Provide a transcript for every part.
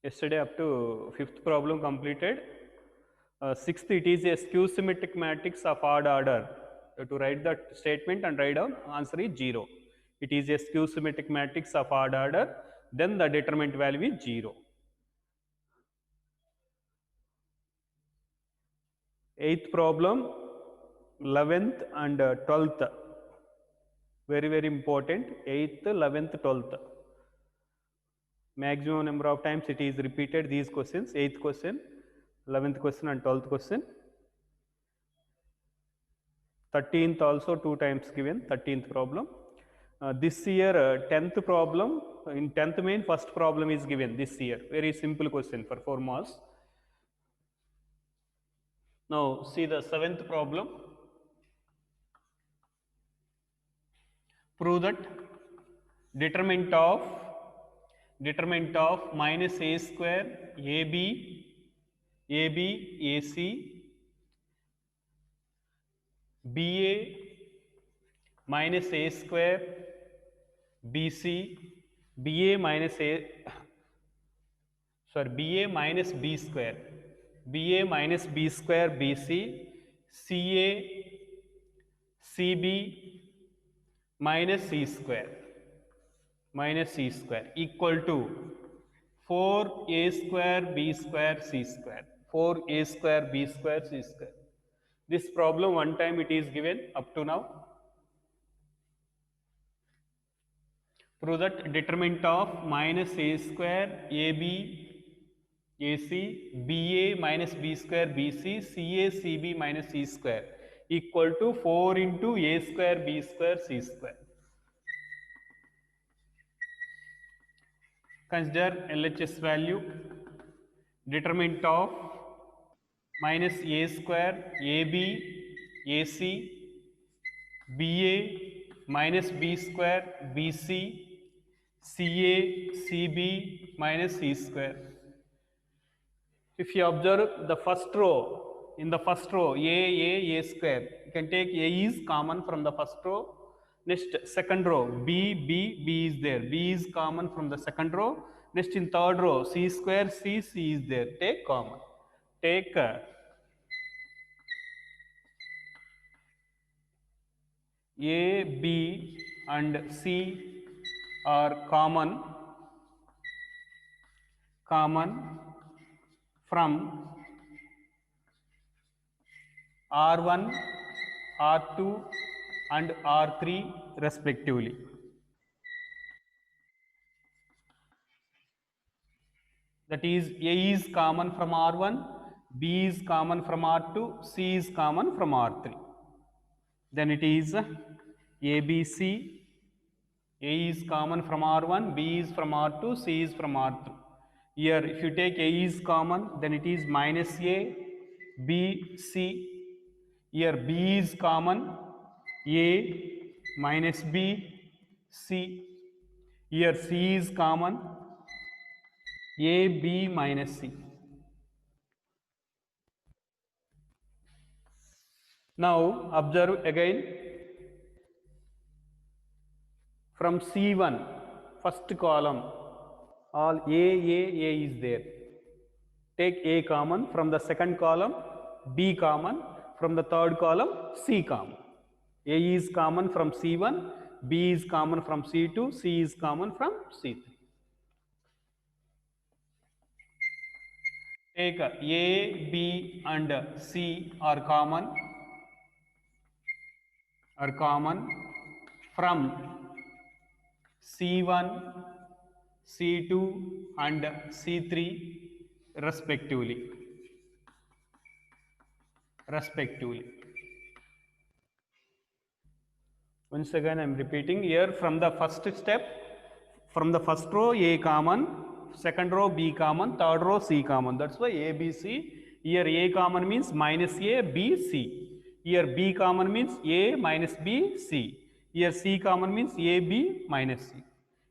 Yesterday up to fifth problem completed. Sixth, it is a skew symmetric matrix of odd order. To write that statement and write down answer is 0. It is a skew symmetric matrix of odd order, then the determinant value is 0. Eighth problem, 11th and 12th, very important. 8th, 11th, 12th, maximum number of times it is repeated these questions. 8th question, 11th question and 12th question. 13th also 2 times given, 13th problem. This year 10th problem, in 10th main first problem is given this year, very simple question for 4 marks. Now see the 7th problem. Prove that determinant of minus a square ab ac ba minus a square bc ba minus a ba minus b square bc ca cb minus c square equal to 4a square b square c square, 4a square b square c square. This problem one time it is given up to now. Prove that determinant of minus a square ab ac ba minus b square bc ca cb minus c square equal to 4 into a square b square c square. Consider LHS value. Determinant of minus a square ab ac ba minus b square bc ca cb minus c square. If you observe the first row, in the first row a square, you can take a is common from the first row. Next second row b is there, b is common from the second row. Next in third row c square c is there, take common. Take a b and c are common from R1, R2 and R3 respectively. That is, A is common from R1, B is common from R2, C is common from R3. Then it is ABC. A is common from R1, B is from R2, C is from R3. Here if you take A is common, then it is minus A, B, C. Here B is common, A minus B, C. Here C is common, A, B minus C. Now observe again from C1, first column, all A is there. Take A common, from the second column B common, from the third column C common. A is common from C1, B is common from C2, C is common from C3. Take A, B and C are common from C1, C2 and C3 respectively. Once again I am repeating here, from the first step, from the first row A common, second row B common, third row C common. That's why A, B, C. Here A common means minus A, B, C. Here B common means A minus B, C. Here C common means A, B minus C.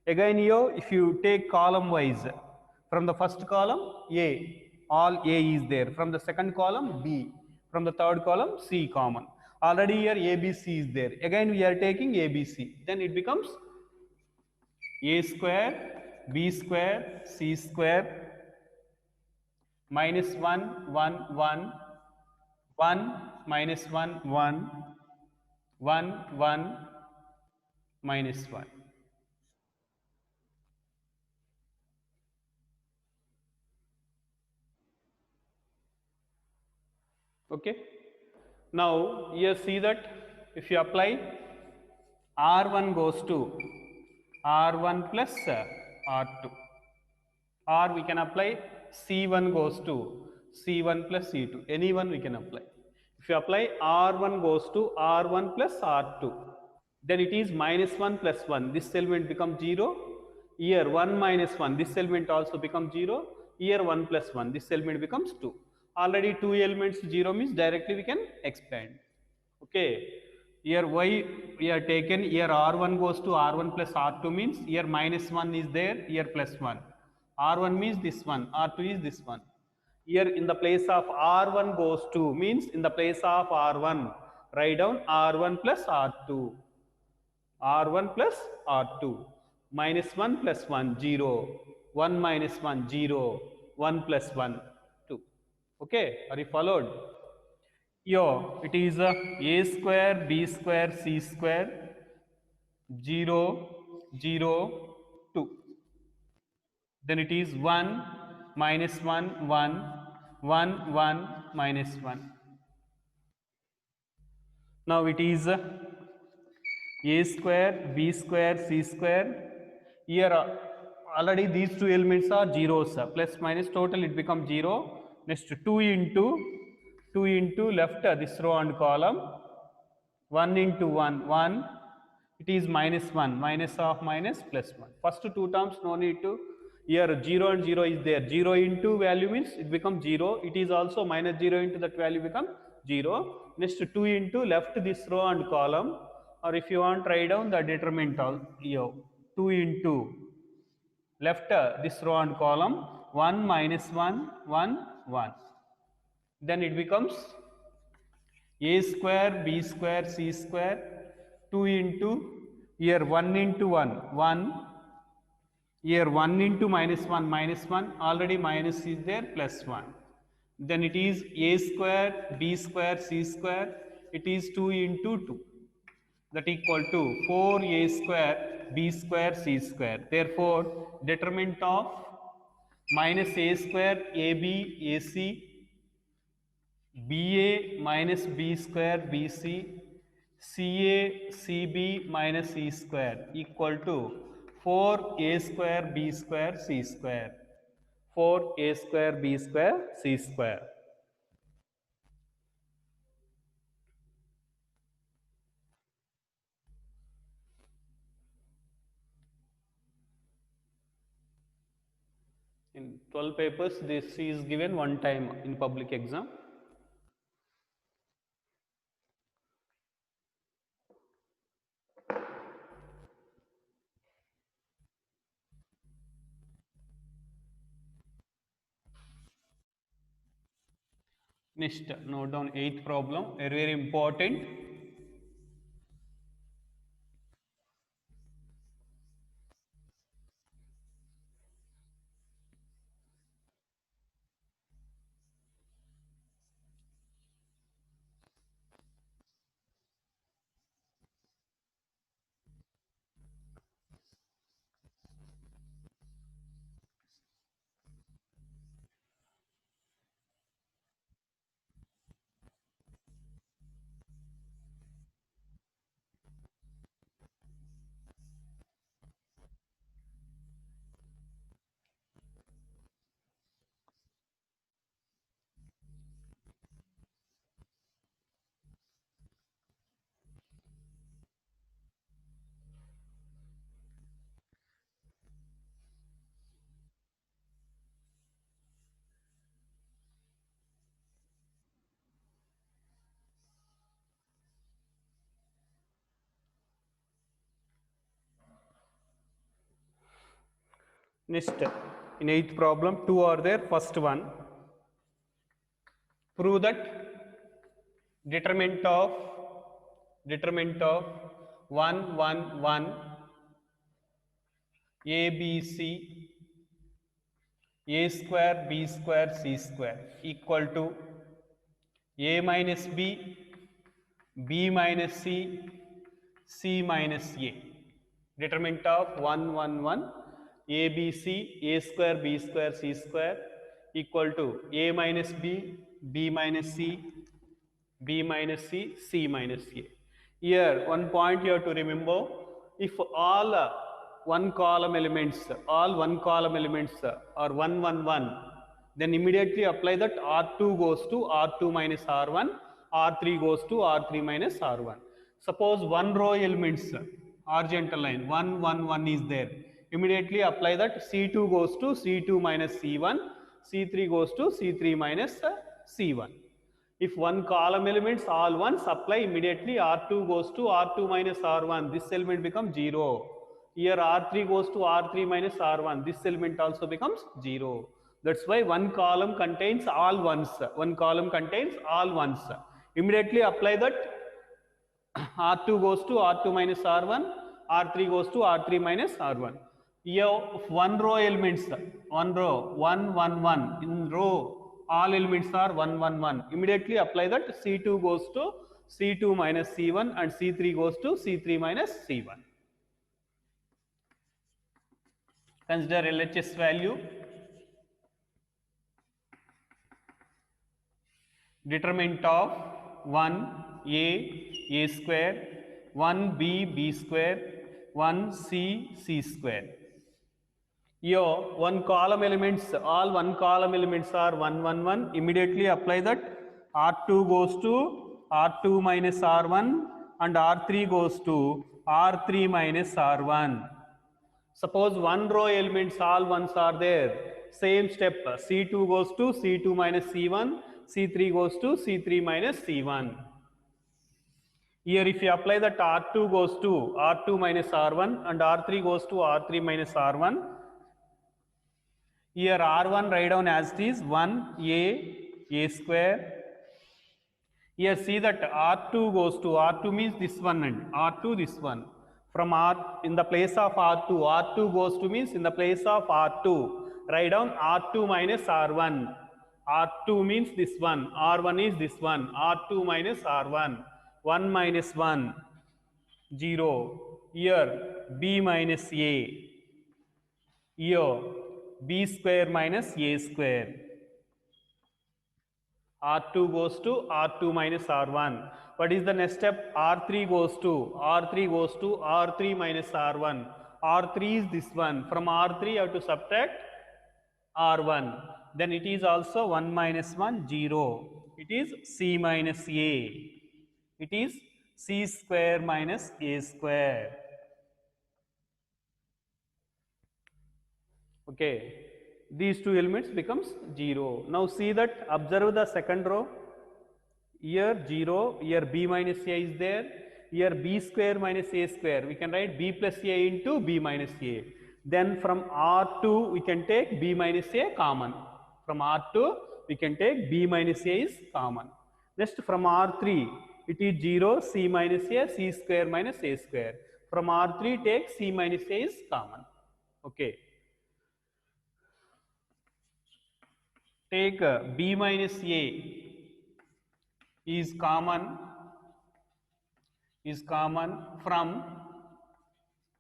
Again here if you take column wise, from the first column A, all A is there. From the second column B. From the third column C common. Already here ABC is there. Again we are taking ABC. Then it becomes A square, B square, C square, minus 1, 1, 1, 1, minus 1, 1, 1, 1, minus 1. Okay. Now here see that if you apply R1 goes to R1 plus R2, or we can apply C1 goes to C1 plus C2, any one we can apply. If you apply R1 goes to R1 plus R2, then it is minus 1 plus 1, this element becomes 0. Here 1 minus 1, this element also becomes 0. Here 1 plus 1, this element becomes 2. Already 2 elements 0 means directly we can expand. Okay, here why we are taken, here R1 goes to R1 plus R2 means here minus 1 is there, here plus 1. R1 means this one, R2 is this one. Here in the place of R1 goes to means in the place of R1 write down R1 plus R2. R1 plus R2, minus 1 plus 1, 0, 1 minus 1, 0, 1 plus 1, 2. Okay, are you followed? Yo, it is a square, b square, c square, 0, 0, 2. Then it is 1, minus 1, 1, 1, 1, minus 1. Now it is a square, b square, c square. Here already these two elements are zeros, plus minus total it becomes 0. Next 2 into left this row and column, 1 into 1, 1. It is minus 1, minus of minus plus 1. First two terms no need to, here 0 and 0 is there. 0 into value means it becomes 0. It is also minus 0 into that value become 0. Next 2 into left this row and column, or if you want write down the determinant here, 2 into left this row and column, 1 minus 1, 1, 1. Then it becomes a square, b square, c square, 2 into, here 1 into 1, 1, here 1 into minus 1, minus 1, already minus is there, plus 1. Then it is a square, b square, c square, it is 2 into 2. That equal to 4a square, b square, c square. Therefore, determinant of minus a square, ab, ac, BA minus B square BC, CA CB minus E square equal to 4A square B square C square. 4A square B square C square. In 12 papers, this is given one time in public exam. Next, note down 8th problem, very important. Next, in 8th problem, 2 are there. First one, prove that determinant of 1, 1, 1, A, B, C a square b square c square equal to a minus b, b minus c, c minus a. Determinant of 1 1 1 a b c, a square b square c square equal to a minus b, b minus c, b minus c, c minus a. Here one point you have to remember, if all one column elements are 1 1 1, then immediately apply that R2 goes to R2 minus R1, R3 goes to R3 minus R1. Suppose one row elements horizontal line 1 1 1 is there, immediately apply that C2 goes to C2 minus C1, C3 goes to C3 minus C1. If one column elements all ones, apply immediately R2 goes to R2 minus R1, this element becomes 0. Here R3 goes to R3 minus R1, this element also becomes 0. That's why one column contains all ones, one column contains all ones. Immediately apply that R2 goes to R2 minus R1, R3 goes to R3 minus R1. Here one row elements, one row 1 1 1, in row all elements are 1 1 1. Immediately apply that C2 goes to C2 minus C1 and C3 goes to C3 minus C1. Consider LHS value. Determinant of 1 a square, 1 b square, 1 c square. Here one column elements, all one column elements are 1 1 1. Immediately apply that R2 goes to R2 minus R1 and R3 goes to R3 minus R1. Suppose one row elements all ones are there, same step, C2 goes to C2 minus C1, C3 goes to C3 minus C1. Here if you apply that R2 goes to R2 minus R1 and R3 goes to R3 minus R1, here R1 write down as it is 1 a square. Here see that R2 goes to, R2 means this one and R2 this one. From R, in the place of R2, R2 goes to means in the place of R2, write down R2 minus R1. R2 means this one, R1 is this one, R2 minus R1, 1 minus 1, 0. Here B minus A. Here B square minus A square. R2 goes to R2 minus R1. What is the next step? R3 goes to R3 minus R1. R3 is this one. From R3 you have to subtract R1. Then it is also 1 minus 1, 0. It is C minus A. It is C square minus A square. Okay. These two elements becomes 0. Now see that, observe the second row. Here 0, here b minus a is there, here b square minus a square. We can write b plus a into b minus a. Then from R2 we can take b minus a common. From R2 we can take b minus a is common. Next from R3 it is 0, c minus a, c square minus a square. From R3 take c minus a is common. Okay. Take b minus a is common from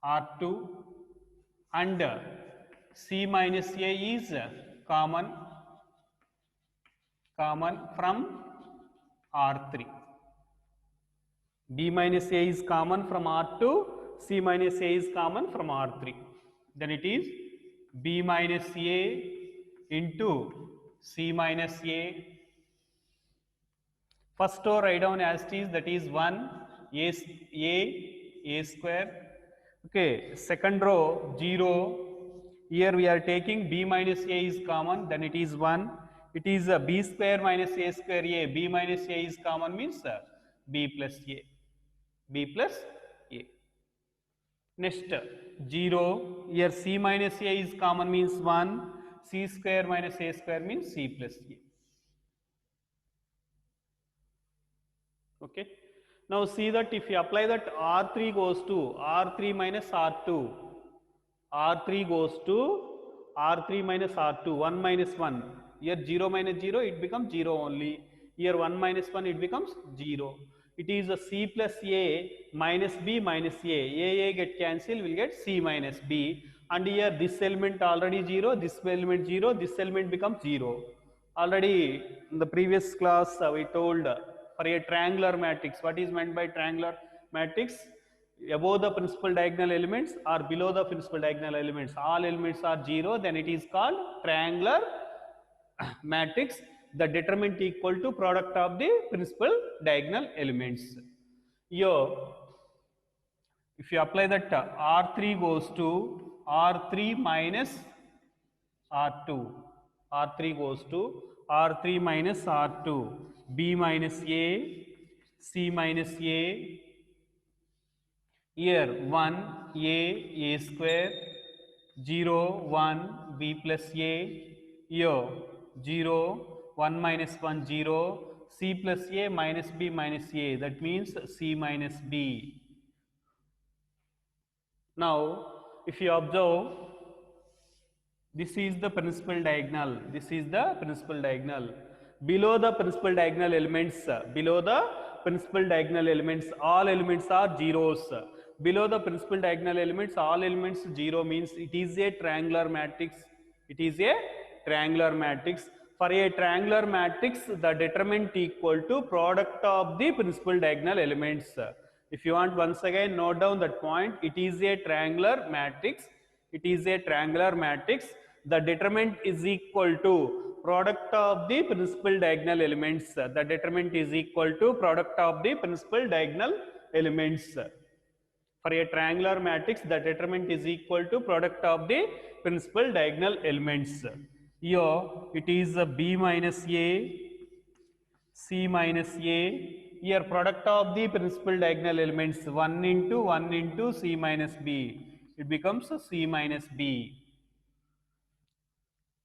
R2 and c minus a is common from R3. B minus a is common from R2, c minus a is common from R3. Then it is b minus a into c minus a. First row write down as it is, that is 1 a square. Okay, second row 0. Here we are taking b minus a is common, then it is 1. It is b square minus a square a. B minus a is common means b plus a. B plus a. Next 0. Here c minus a is common means 1. C square minus a square means c plus a. Okay. Now see that if you apply that R3 goes to R3 minus R2, R3 goes to R3 minus R2, 1 minus 1. Here 0 minus 0, it becomes 0 only. Here 1 minus 1, it becomes 0. It is a C plus A minus B minus A. A get cancelled, will get C minus B. And here this element already 0, this element 0, this element becomes 0. Already in the previous class we told for a triangular matrix, what is meant by triangular matrix? Above the principal diagonal elements or below the principal diagonal elements, all elements are 0, then it is called triangular matrix. The determinant equal to product of the principal diagonal elements. Here, if you apply that, R3 goes to R3 minus R2. R3 goes to R3 minus R2. B minus A, C minus A. Here 1 A square, 0 1 B plus A. Here 0 1 minus 1 0, C plus A minus B minus A, that means C minus B. Now if you observe, this is the principal diagonal, this is the principal diagonal. Below the principal diagonal elements, below the principal diagonal elements, all elements are zeros. Below the principal diagonal elements, all elements 0 means it is a triangular matrix. It is a triangular matrix. For a triangular matrix, the determinant equal to product of the principal diagonal elements. If you want, once again note down that point, it is a triangular matrix. It is a triangular matrix. The determinant is equal to product of the principal diagonal elements. The determinant is equal to product of the principal diagonal elements. For a triangular matrix, the determinant is equal to product of the principal diagonal elements. Here it is B minus A, C minus A. Here product of the principal diagonal elements, 1 into C minus B. It becomes C minus B.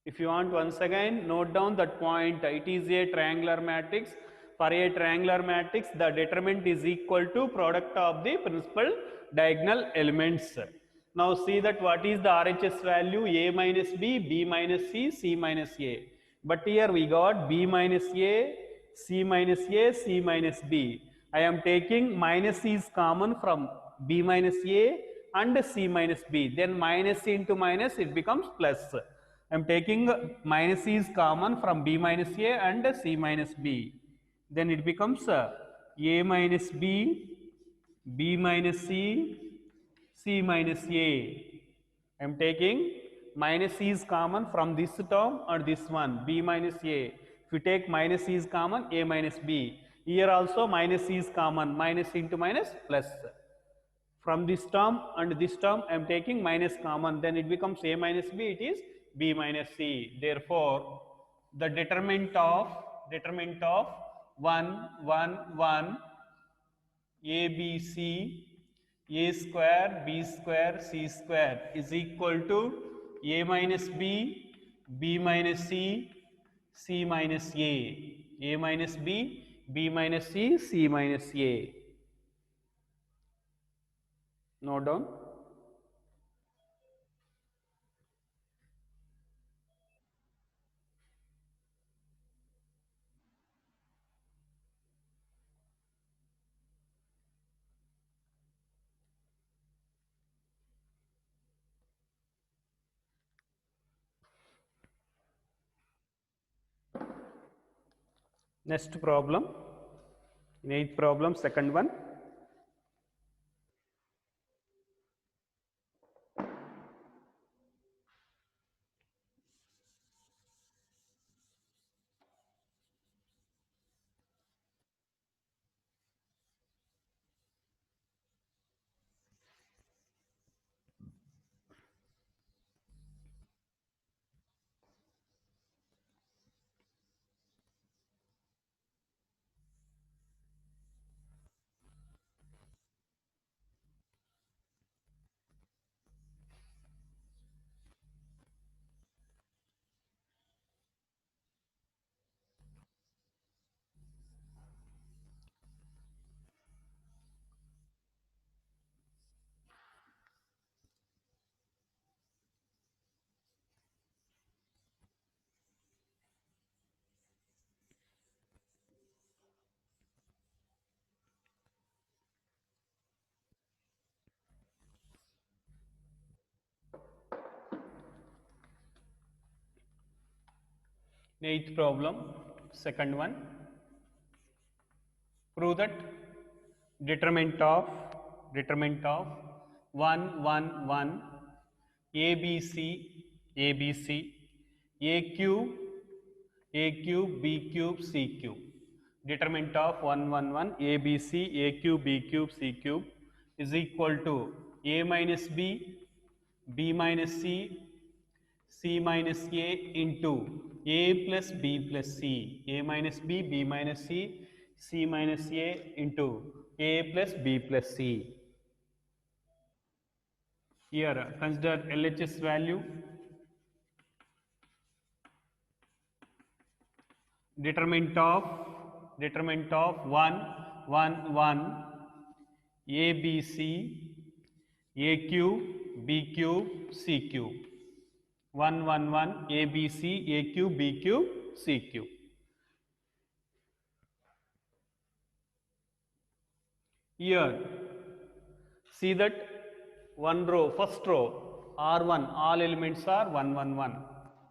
If you want, once again note down that point, it is a triangular matrix. For a triangular matrix, the determinant is equal to product of the principal diagonal elements. Now see that what is the RHS value? A minus B, B minus C, C minus A. But here we got B minus A, C minus A, C minus B. I am taking minus is common from B minus A and C minus B. Then minus into minus, it becomes plus. I am taking minus is common from B minus A and C minus B. Then it becomes A minus B, B minus C, C minus A. I am taking minus C is common from this term or this one, B minus A. If you take minus C is common, A minus B. Here also minus C is common, minus into minus plus. From this term and this term I am taking minus common, then it becomes A minus B, it is B minus C. Therefore, the determinant of 1 1 1 A B C A square B square C square is equal to A minus B, B minus C, C minus A minus B, B minus C, C minus A. Note down. Next problem, in 8th problem, second one. Eighth problem, second one. Prove that determinant of 1 1 1 ABC ABC A cube B cube C cube. Determinant of 1 1 1 ABC A cube B cube C cube is equal to A minus B minus C minus A into A plus B plus C. A minus B minus C minus A into A plus B plus C. Here consider LHS value. Determinant of 1 1 1 ABC A cube B cube C cube. 1 1 1 ABC A cube B cube C cube. Here see that one row, first row R1, all elements are 1 1 1.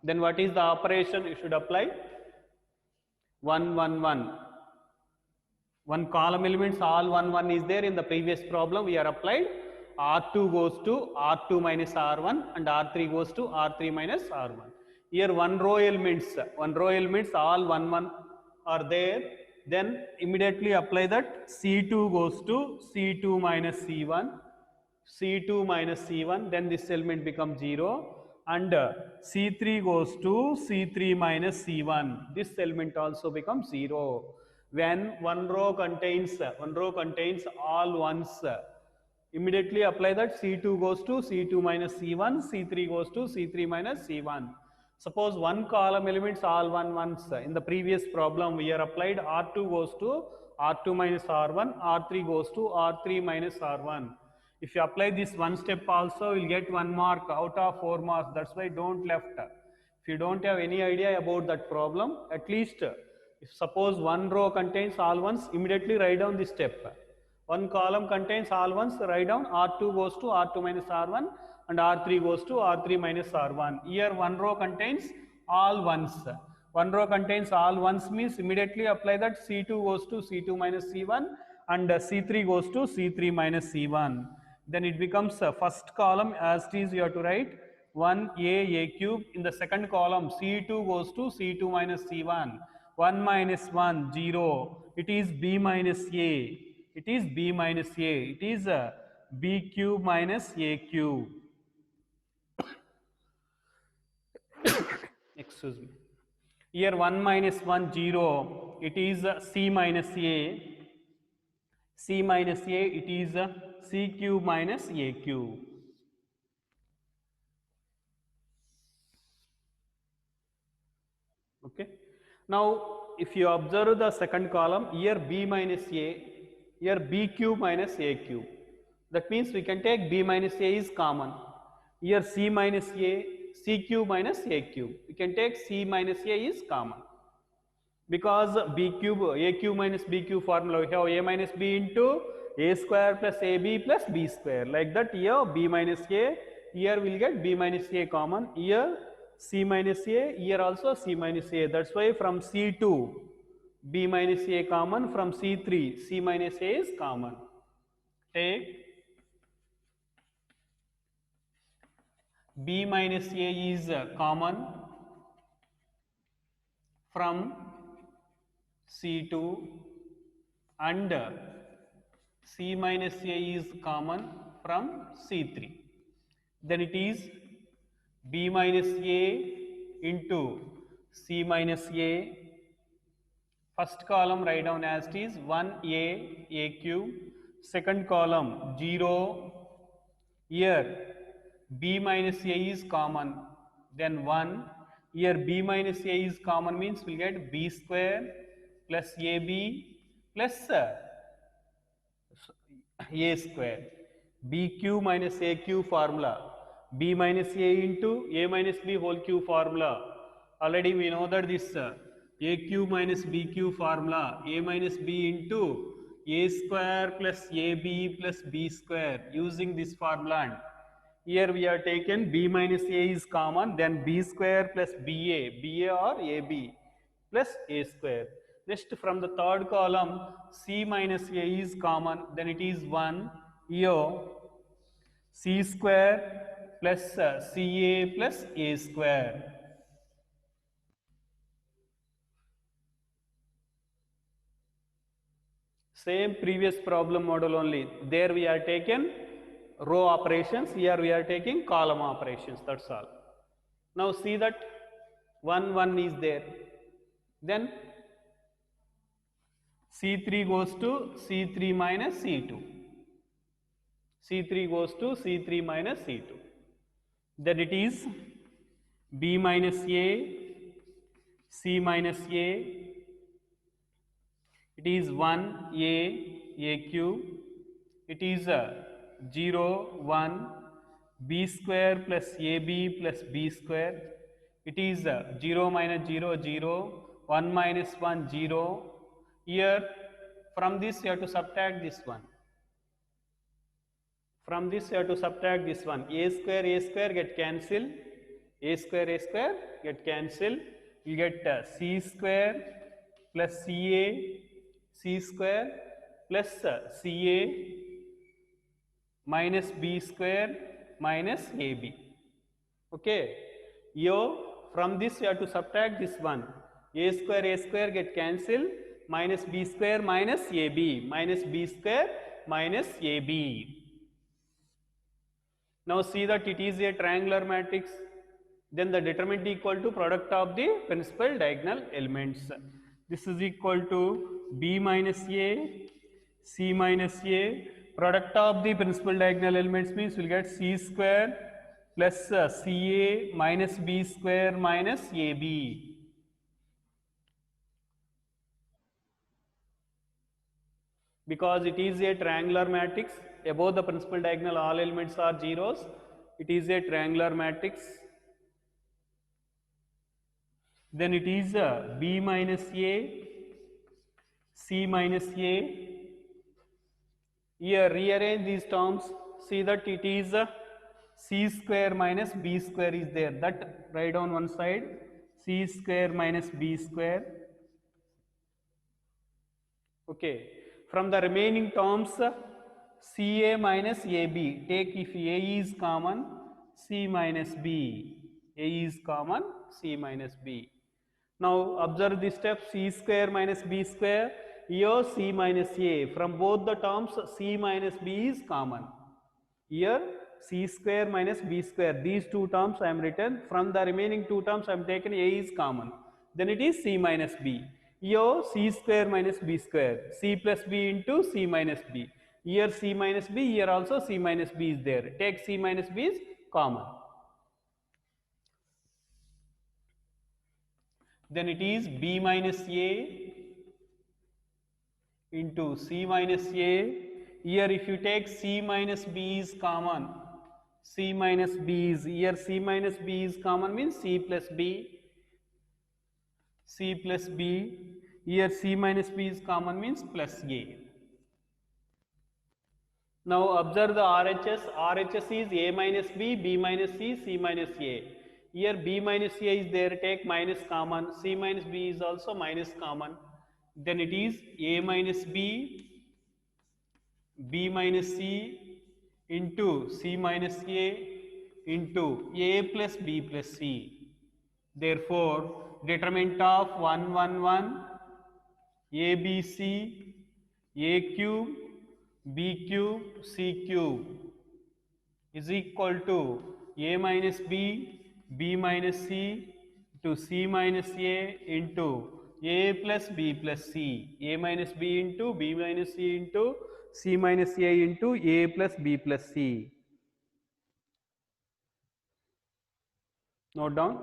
Then what is the operation you should apply? 1 1 1. One column elements all 1 1 is there. In the previous problem we are applied R2 goes to R2 minus R1 and R3 goes to R3 minus R1. Here one row elements all 1 1 are there. Then immediately apply that C2 goes to C2 minus C1, C2 minus C1, then this element becomes 0, and C3 goes to C3 minus C1, this element also becomes 0. When one row contains all ones, immediately apply that C2 goes to C2 minus C1, C3 goes to C3 minus C1. Suppose one column elements all 1 ones. In the previous problem we are applied R2 goes to R2 minus R1, R3 goes to R3 minus R1. If you apply this one step also, you will get 1 mark out of 4 marks. That's why don't left. If you don't have any idea about that problem, at least if suppose one row contains all ones, immediately write down this step. One column contains all ones, write down R2 goes to R2 minus R1 and R3 goes to R3 minus R1. Here one row contains all ones. One row contains all ones means immediately apply that C2 goes to C2 minus C1 and C3 goes to C3 minus C1. Then it becomes first column as it is you have to write 1A cube. In the second column C2 goes to C2 minus C1. 1 minus 1 0. It is B minus A. It is B minus A. It is B cube minus A cube. Excuse me. Here 1 minus 1 0. It is C minus A. C minus A, it is C cube minus A cube. Okay. Now, if you observe the second column, here B minus A, here B cube minus A cube. That means we can take B minus A is common. Here C minus A, C cube minus A cube. We can take C minus A is common. Because B cube, A cube minus B cube formula, we have A minus B into A square plus AB plus B square. Like that here B minus A, here we will get B minus A common, here C minus A, here also C minus A. That's why from C2 B minus A common, from C3 C minus A is common. Take B minus A is common from C2 and C minus A is common from C3. Then it is B minus A into C minus A. First column write down as it is 1A cube. Second column 0. Here B minus A is common. Then 1. Here B minus A is common means we will get B square plus AB plus A square. B cube minus A cube formula. B minus A into A minus B whole cube formula. Already we know that this A cube minus B cube formula. A minus B into A square plus AB plus B square. Using this formula. Here we are taken b minus a is common, then b square plus ba or ab plus a square. Next from the third column, c minus a is common, then it is 1 here c square plus ca plus a square. Same previous problem model only. There we are taken row operations, here we are taking column operations, that's all. Now see that 1 1 is there. Then C3 goes to C3 minus C2. C3 goes to C3 minus C2. Then it is B minus A, C minus A, it is 1 A cube, it is 0 1 B square plus AB plus B square, it is 0 minus 0 0, 1 minus 1 0. Here from this you have to subtract this one. From this you have to subtract this one. A square get cancelled, a square get cancelled. You get c square plus c square plus ca minus b square minus ab. Okay. Here from this you have to subtract this one. A square get cancelled, minus b square minus ab, minus b square minus ab. Now see that it is a triangular matrix, then the determinant equal to product of the principal diagonal elements. This is equal to b minus a, c minus a, product of the principal diagonal elements means we will get c square plus ca minus b square minus ab. Because it is a triangular matrix, above the principal diagonal all elements are zeros, it is a triangular matrix. Then it is b minus a, c minus a. Here rearrange these terms, see that it is c square minus b square is there, that write on one side, c square minus b square. Okay. From the remaining terms, ca minus ab, take if a is common, c minus b, a is common, c minus b. Now observe this step, c square minus b square, here c minus a, from both the terms c minus b is common. Here c square minus b square, these two terms I am written, from the remaining two terms I am taken a is common, then it is c minus b. Here c square minus b square, c plus b into c minus b. Here c minus b, here also c minus b is there, take c minus b is common. Then it is b minus a into c minus a. Here if you take c minus b is common, c minus b is, here c minus b is common means c plus b, c plus b. Here c minus b is common means plus a. Now observe the RHS. RHS is a minus b minus c minus a. Here b minus a is there, take minus common, c minus b is also minus common. Then it is a minus b minus c into c minus a into a plus b plus c. Therefore, determinant of 1 1 1 a b c a cube b cube c cube is equal to a minus b minus c to c minus a into a plus b plus c, a minus b into b minus c into c minus a into a plus b plus c. Note down.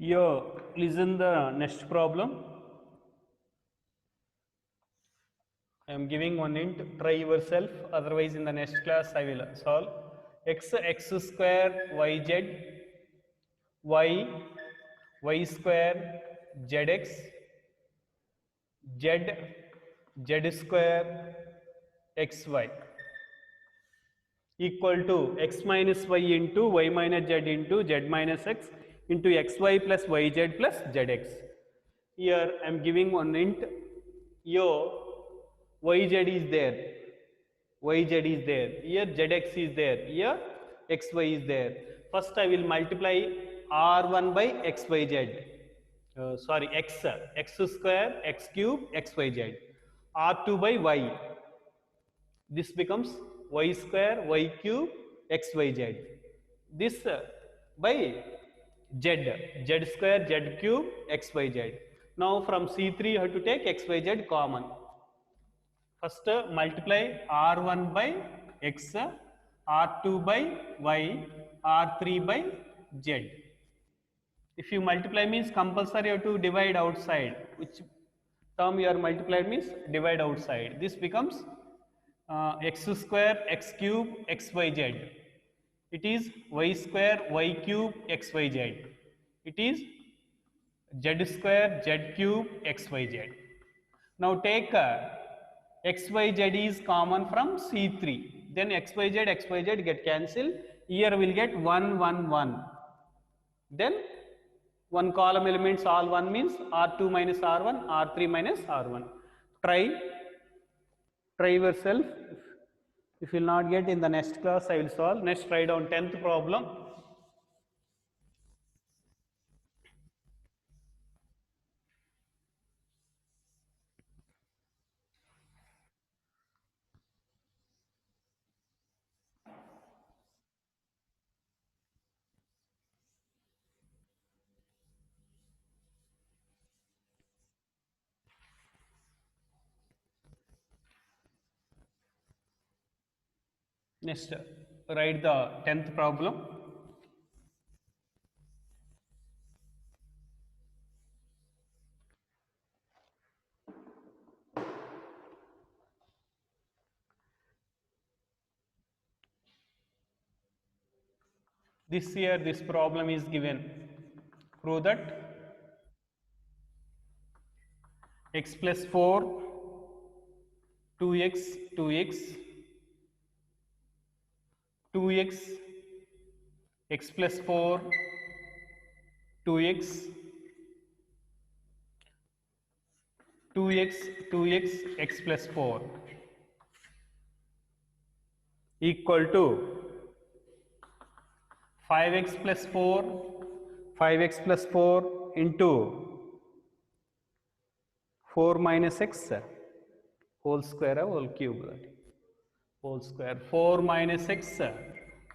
Here, listen the next problem. I am giving one hint, try yourself, otherwise in the next class I will solve. X square yz, y square zx, z square xy equal to x minus y into y minus z into z minus x into xy plus yz plus zx. Here I am giving one hint. Here yz is there, yz is there. Here zx is there. Here xy is there. First I will multiply r1 by xyz. Sorry, x square x cube xyz. r2 by y. This becomes y square y cube xyz. This by z square z cube xyz. Now from C3 you have to take xyz common. First multiply r1 by x, r2 by y, r3 by z. If you multiply means compulsory you have to divide outside. Which term you are multiplied means divide outside. This becomes x square x cube xyz. It is y square y cube xyz. It is z square z cube xyz. Now take xyz is common from C3. Then xyz get cancelled. Here we will get 1 1 1. Then one column elements all 1 means r2 minus r1, r3 minus r1. Try yourself. If you will not get, in the next class I will solve. Next, write down 10th problem. Next, write the 10th problem. This year this problem is given. Prove that x plus 4, 2x, 2x, 2x, x plus 4, 2x, 2x, 2x, x plus 4 equal to 5x plus 4, 5x plus 4 into 4 minus x whole square whole cube whole square, 4 minus x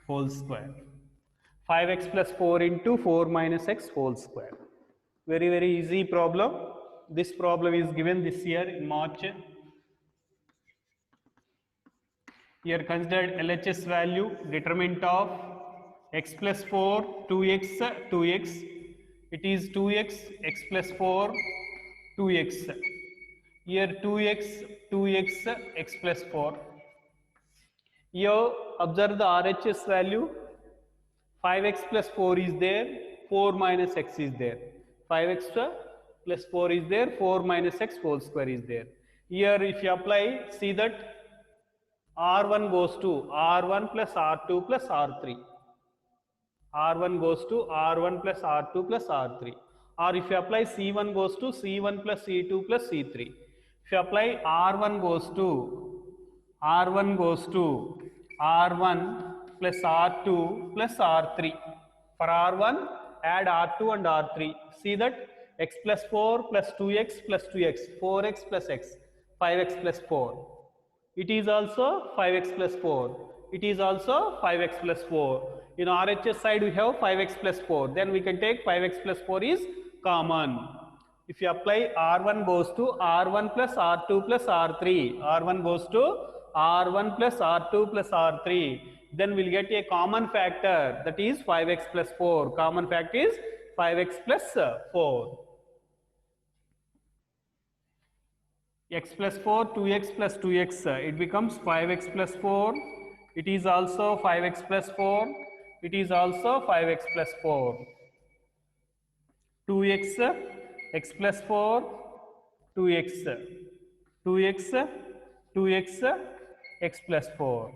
whole square, 5x plus 4 into 4 minus x whole square. Very easy problem. This problem is given this year in March. Here considered LHS value, determinant of x plus 4, 2x, 2x. It is 2x, x plus 4, 2x. Here 2x, 2x, x plus 4. Here observe the RHS value. 5x plus 4 is there, 4 minus x is there. 5x plus 4 is there, 4 minus x whole square is there. Here if you apply, see that R1 goes to R1 plus R2 plus R3. R1 goes to R1 plus R2 plus R3. Or if you apply C1 goes to C1 plus C2 plus C3. If you apply R1 goes to R1 plus R2 plus R3. For R1 add R2 and R3. See that x plus 4 plus 2x plus 2x, 4x plus x, 5x plus 4. It is also 5x plus 4. It is also 5x plus 4. In RHS side we have 5x plus 4. Then we can take 5x plus 4 is common. If you apply R1 goes to R1 plus R2 plus R3. R1 goes to R1 plus R2 plus R3. Then we'll get a common factor, that is 5x plus 4. Common factor is 5x plus 4. X plus 4, 2x plus 2x, it becomes 5x plus 4. It is also 5x plus 4. It is also 5x plus 4. 2x, x plus 4, 2x, 2x, 2x, x plus 4.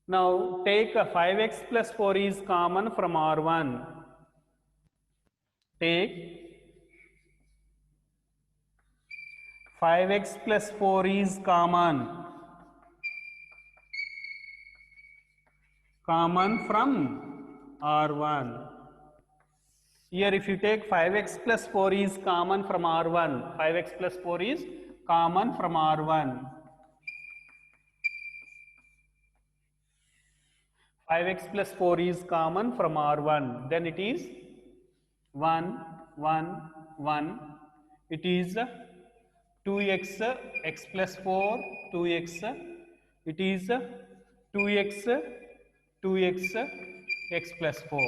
Now take 5x plus 4 is common from R1. Take 5x plus 4 is common from R1. Here if you take 5x plus 4 is common from R1. 5x plus 4 is common from R1. 5x plus 4 is common from R1. Then it is 1, 1, 1. It is 2x, x plus 4, 2x. It is 2x, 2x, x plus 4.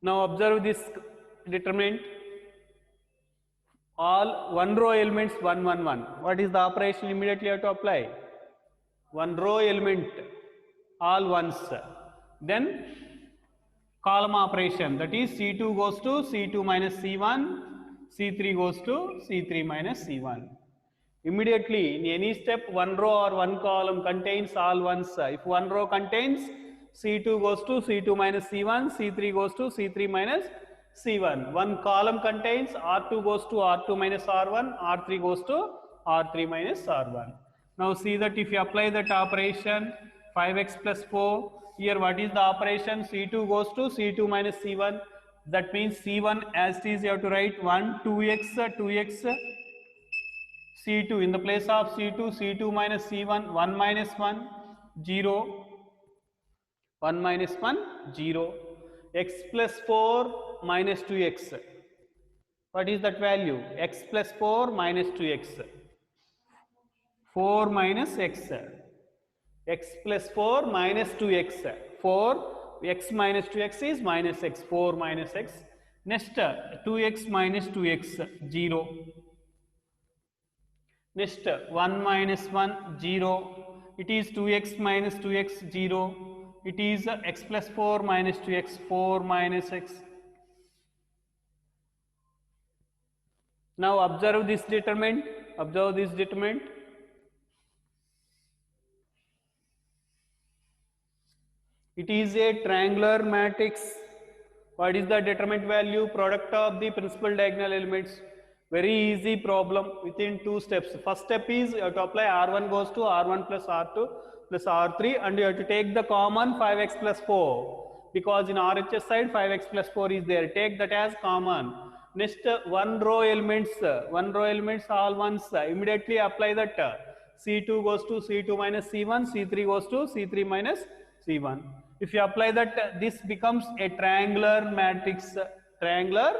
Now observe this determinant. All one row elements 1, 1, 1. What is the operation immediately you have to apply? One row element all ones. Then column operation, that is C2 goes to C2 minus C1, C3 goes to C3 minus C1. Immediately in any step one row or one column contains all ones. If one row contains C2 goes to C2 minus C1, C3 goes to C3 minus C1. One column contains R2 goes to R2 minus R1, R3 goes to R3 minus R1. Now see that if you apply that operation 5x plus 4, here what is the operation? C2 goes to C2 minus C1. That means C1 as it is you have to write 1, 2x, 2x, C2 in the place of C2, C2 minus C1, 1 minus 1, 0, 1 minus 1, 0, x plus 4 minus 2x. What is that value? X plus 4 minus 2x. 4 minus x. X plus 4 minus 2x. 4, x minus 2x is minus x. 4 minus x. Next 2x minus 2x, 0. Next 1 minus 1, 0. It is 2x minus 2x, 0. It is x plus 4 minus 2x, 4 minus x. Now observe this determinant. Observe this determinant. It is a triangular matrix. What is the determinant value? Product of the principal diagonal elements. Very easy problem within 2 steps. First step is you have to apply R1 goes to R1 plus R2 plus R3 and you have to take the common 5x plus 4 because in RHS side 5x plus 4 is there. Take that as common. Next one row elements all ones. Immediately apply that C2 goes to C2 minus C1, C3 goes to C3 minus C1. If you apply that, this becomes a triangular matrix. Triangular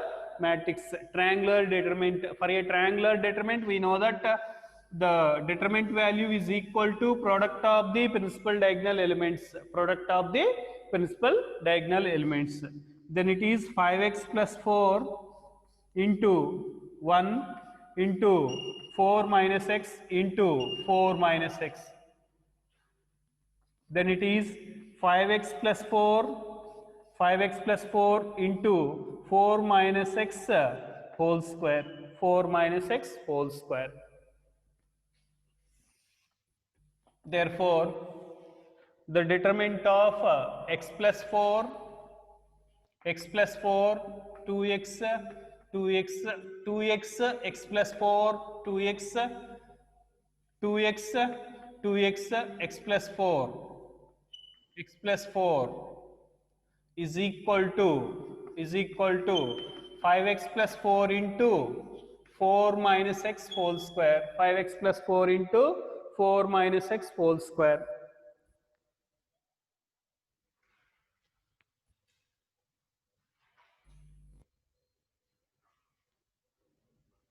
determinant. For a triangular determinant, we know that the determinant value is equal to product of the principal diagonal elements. Product of the principal diagonal elements. Then it is 5x plus 4 into 1 into 4 minus x into 4 minus x. Then it is 5x plus 4 into 4 minus x whole square. 4 minus x whole square. Therefore, the determinant of x plus 4, 2x, x plus 4, 2x, x plus 4, x plus 4 is equal to 5x plus 4 into 4 minus x whole square. 5x plus 4 into 4 minus x whole square.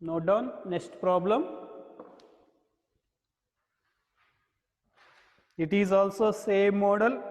Note down. Next problem. It is also same model.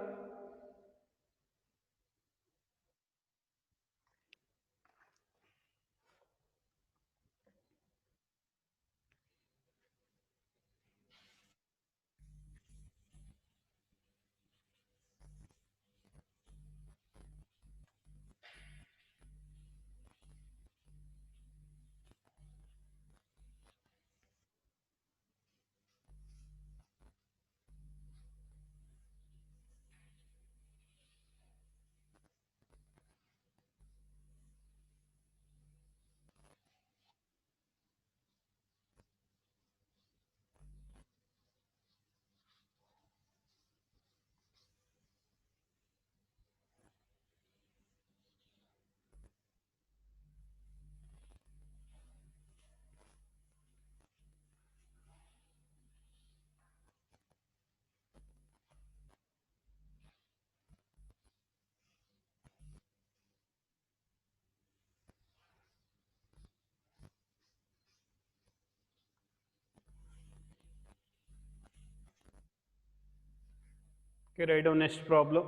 Okay, write down next problem.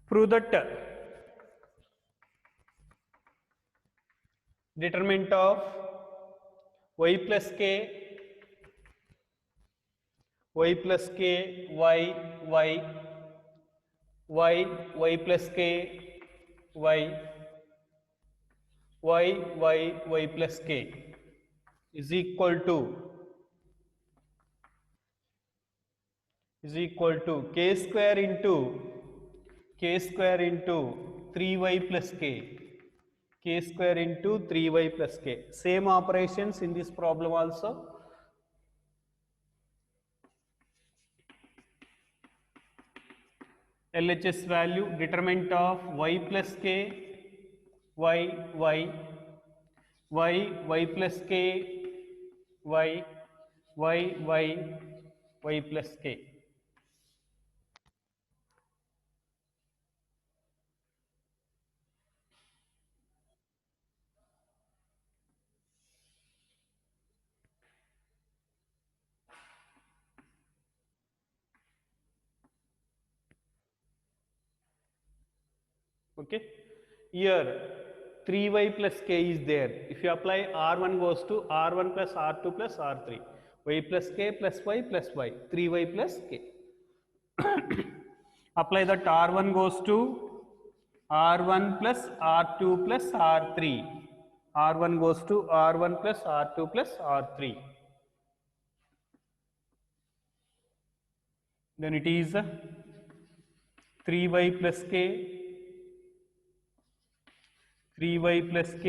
Prove that determinant of y plus k, y plus k, y plus k, y plus k is equal to k square into 3y plus k square into 3y plus k. Same operations in this problem also. LHS value, determinant of y plus k, y plus k, y plus k. Okay, here 3y plus k is there. If you apply r1 goes to r1 plus r2 plus r3, y plus k plus y plus y, 3y plus k. Apply that r1 goes to r1 plus r2 plus r3, r1 goes to r1 plus r2 plus r3, then it is 3y plus k, 3y plus k,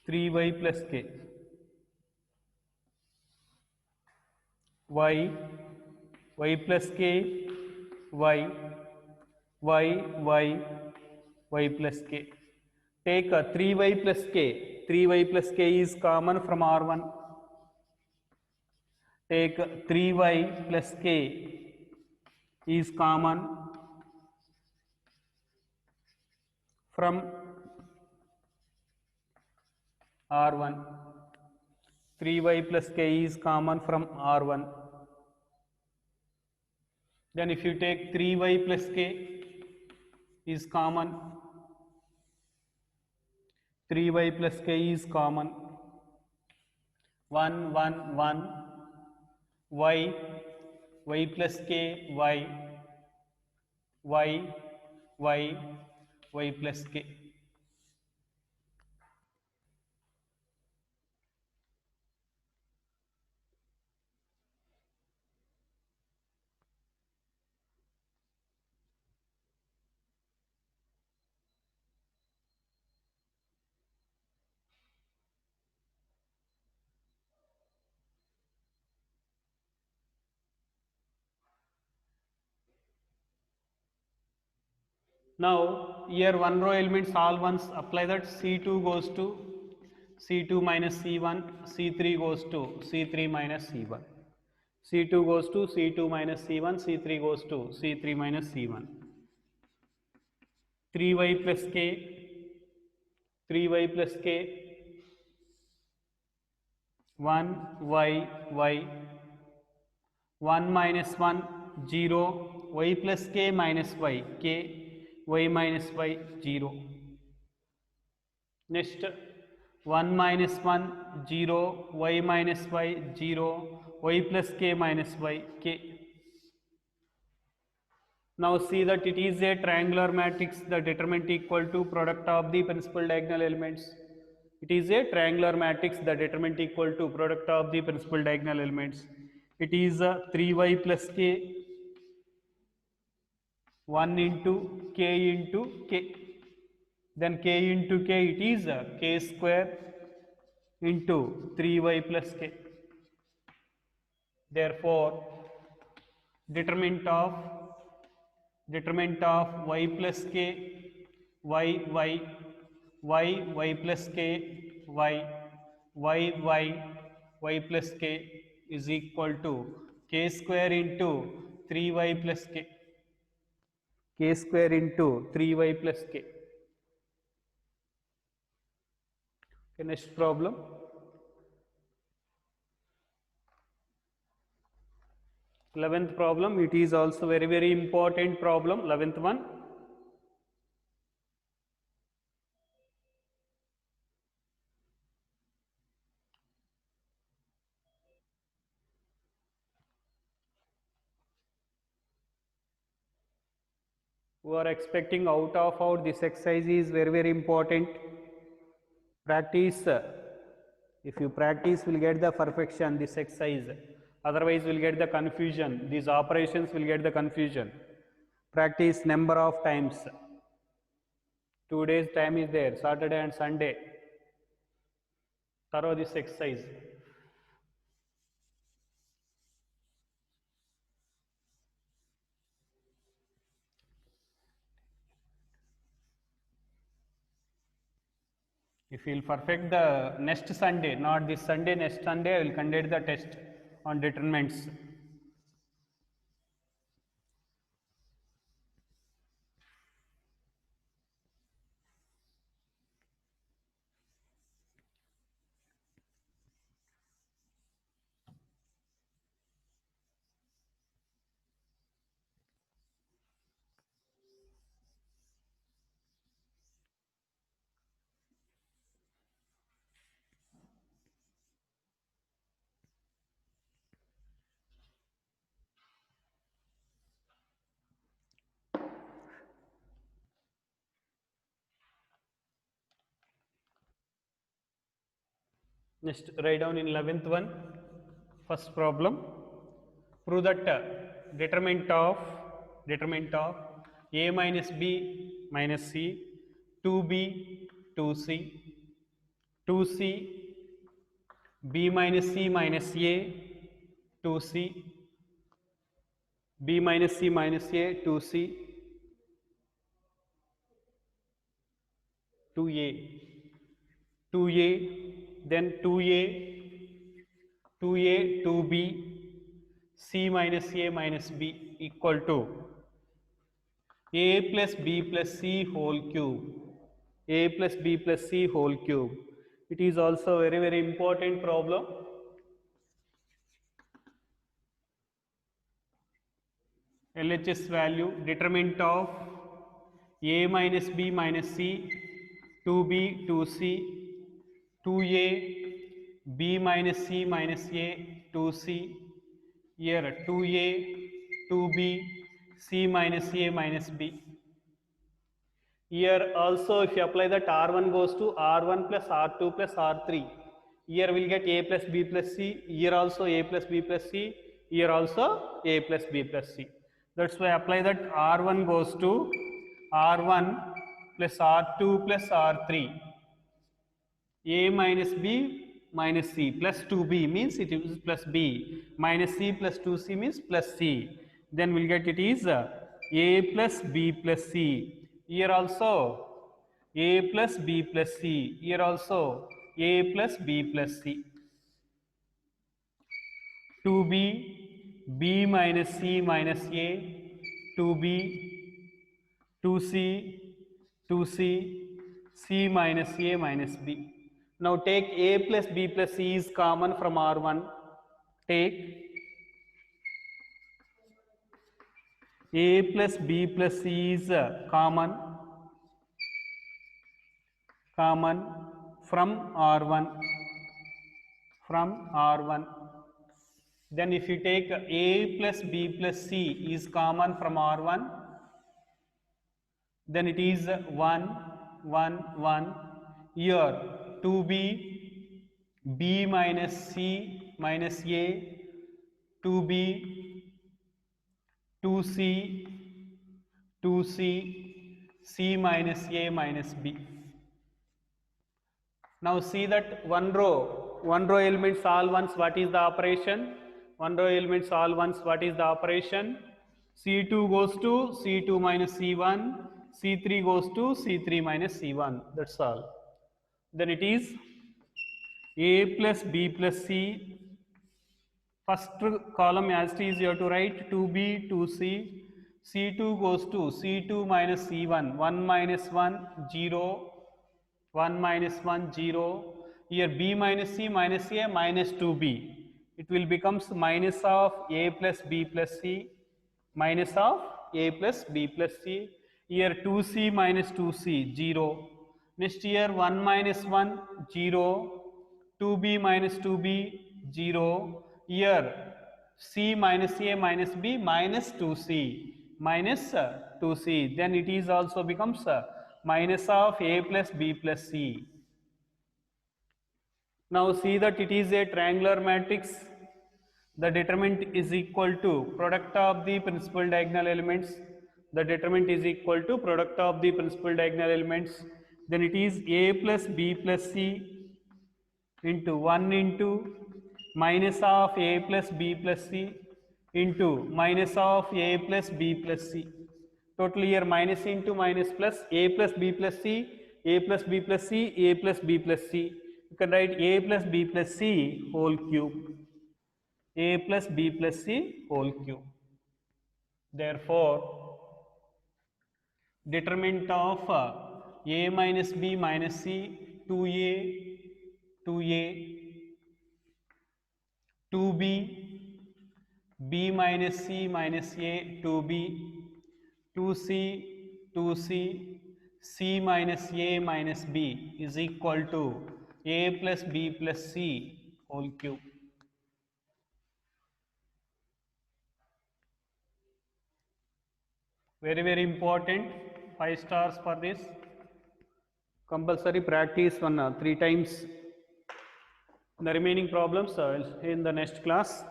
3y plus k, y plus k, y plus k. Take a 3y plus k, 3y plus k is common from r1. Take 3y plus k is common from r1. 3y plus k is common from r1. Then if you take 3y plus k is common, 3y plus k is common, 1 1 1, y plus k, y plus k. Now here one row elements all ones, apply that C2 goes to C2 minus C1, C3 goes to C3 minus C1, C2 goes to C2 minus C1, C3 goes to C3 minus C1, 3y plus k, 3y plus k, 1 y, 1 minus 1 0, y plus k minus y, y minus y 0. Next 1 minus 1 0, y minus y 0, y plus k minus y, k. Now see that it is a triangular matrix, the determinant equal to product of the principal diagonal elements. It is a triangular matrix, the determinant equal to product of the principal diagonal elements. It is 3y plus k, 1 into k, then k into k, it is k square into 3y plus k. Therefore determinant of y plus k, y plus k, y plus k is equal to k square into 3y plus k square into 3y plus k. Okay, next problem. 11th problem, it is also very important problem, 11th one. Who are expecting out of out, this exercise is very important. Practice. If you practice, will get the perfection, this exercise. Otherwise, will get the confusion. These operations will get the confusion. Practice number of times. 2 days time is there, Saturday and Sunday. Thorough this exercise. If you will perfect the next Sunday, not this Sunday, next Sunday, I will conduct the test on determinants. Next, write down in 11th one, first problem. Prove that determinant of a minus b minus c, 2b 2c, 2c, b minus c minus a, 2c, b minus c minus a, 2c, 2a, 2a, then 2a, 2a, 2b, c minus a minus b equal to a plus b plus c whole cube, a plus b plus c whole cube. It is also very important problem. LHS value, determinant of a minus b minus c, 2b 2c, 2a, b minus c minus a, 2c, here 2a, 2b, c minus a minus b. Here also if you apply that R1 goes to R1 plus R2 plus R3. Here we will get a plus b plus c, here also a plus b plus c, here also a plus b plus c. That's why apply that R1 goes to R1 plus R2 plus R3. A minus b minus c plus 2b means it is plus b, minus c plus 2c means plus c. Then we will get it is a plus b plus c. Here also a plus b plus c. Here also a plus b plus c. 2b, b minus c minus a, 2b, 2c, 2c, c minus a minus b. Now take a plus b plus c is common from R1. Take a plus b plus c is common from R1. Then if you take a plus b plus c is common from R1, then it is 1, 1, 1. Here 2b, b minus c minus a, 2b, 2c, 2c, c minus a minus b. Now see that one row elements all ones, what is the operation? One row elements all ones, what is the operation? C2 goes to C2 minus C1, C3 goes to C3 minus C1, that's all. Then it is A plus B plus C, first column as it is you have to write 2B, 2C, C2 goes to C2 minus C1, 1 minus 1, 0, 1 minus 1, 0, here B minus C minus A minus 2B, it will becomes minus of a plus b plus c, minus of a plus b plus c. Here 2c minus 2c 0. Next here 1 minus 1 0, 2b minus 2b 0. Here c minus a minus b minus 2c minus 2c. Then it is also becomes minus of a plus b plus c. Now see that it is a triangular matrix. The determinant is equal to product of the principal diagonal elements. The determinant is equal to product of the principal diagonal elements. Then it is a plus b plus c into 1 into minus of a plus b plus c into minus of a plus b plus c. Total here minus into minus plus a plus b plus c, a plus b plus c, a plus b plus c. You can write a plus b plus c whole cube. A plus b plus c whole cube. Therefore, determinant of a minus b minus c 2a, 2a, 2b, b minus c minus a 2b, 2c, 2c, c minus a minus b is equal to a plus b plus c whole cube. Very, very important. 5 stars for this. Compulsory practice one 3 times. The remaining problems in the next class.